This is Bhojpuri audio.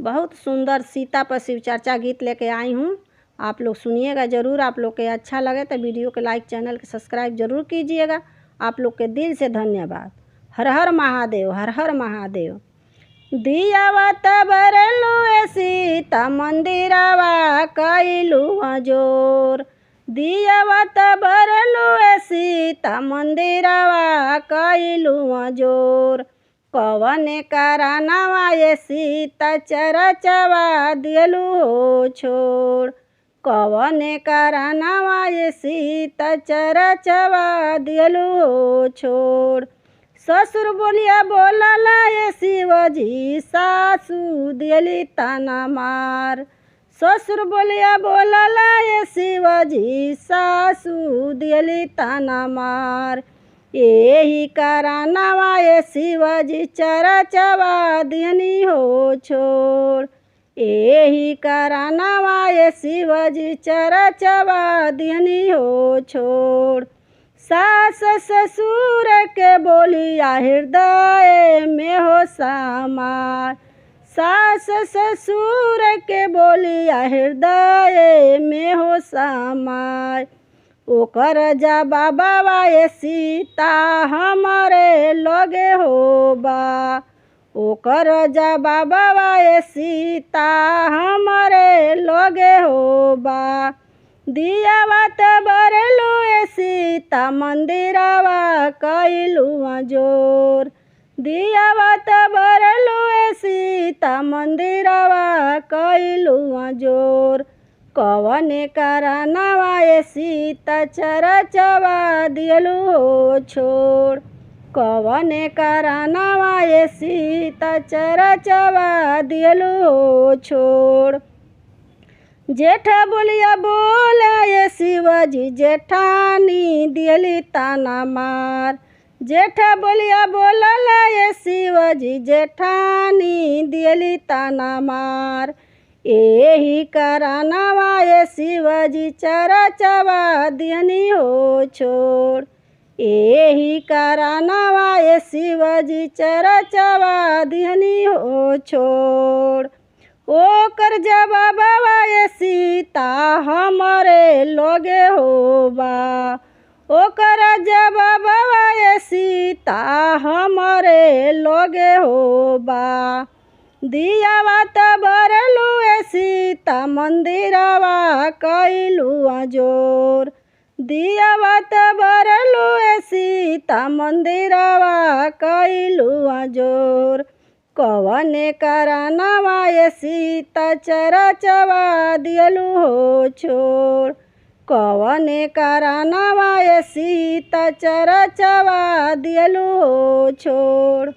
बहुत सुंदर सीता पर शिव चर्चा गीत लेके आई हूँ। आप लोग सुनिएगा ज़रूर। आप लोग के अच्छा लगे तो वीडियो के लाइक, चैनल के सब्सक्राइब ज़रूर कीजिएगा। आप लोग के दिल से धन्यवाद। हर हर महादेव, हर हर महादेव। दियावत बरलुए सीता मंदिरवा कइलू जोर। दियावत बरलुए सीता मंदिरवा कइलू जोर। कवने कारनवा ये सीता चरचवा दिलू हो छोड़। कवने कारनवा ये सीता चरचवा दिलू हो छोड़। ससुर बोलिया बोलला ये शिवजी सासू दिली ताना मार। ससुर बोलिया बोलला ये शिवजी सासू दिली ताना मार। यही कारनवा ये शिवजी चरचवा दियनी हो छोड़। यही कारनवा ये शिवजी चरचवा दियनी हो छोड़। सास ससुर के बोलिया हृदय में हो समार। सास ससुर के बोलिया हृदय में हो समार। ओकर जवाबवा ये सीता हमारे लगे होबा। ओकर जवाबवा ये सीता हमारे लगे होबा। दियावत बरलुए सीता मंदिरवा कइलू जोर। दियावत बरलुए सीता मंदिरवा कइलू जोर। कवने कारनवा ये सीता चरचवा दिलू हो छोड़। कवने कारनवा ये सीता चरचवा दिलू हो छोड़। जेठा बोलिया बोला ये शिवजी जेठानी दिली ताना मार। जेठा बोलिया बोलला ये शिवजी जेठानी दिली ताना मार। यही कारनवा ये शिवजी चरचवा दियनी हो छोड़। यही कारनवा ये शिवजी चरचवा दियनी हो छोड़। ओकर जवाबवा ये सीता हमारे लगे होबा। ओकर जवाबवा ये सीता हमारे लगे होबा। दियावत बरलुए सीता मंदिरवा कइलू जोर। दियावत बरलुए सीता मंदिरवा कइलू जोर। कवने कारनवा ये सीता चरचवा दिलू हो छोड़। कवने कारनवा ये सीता चरचवा दिलू हो छोड़।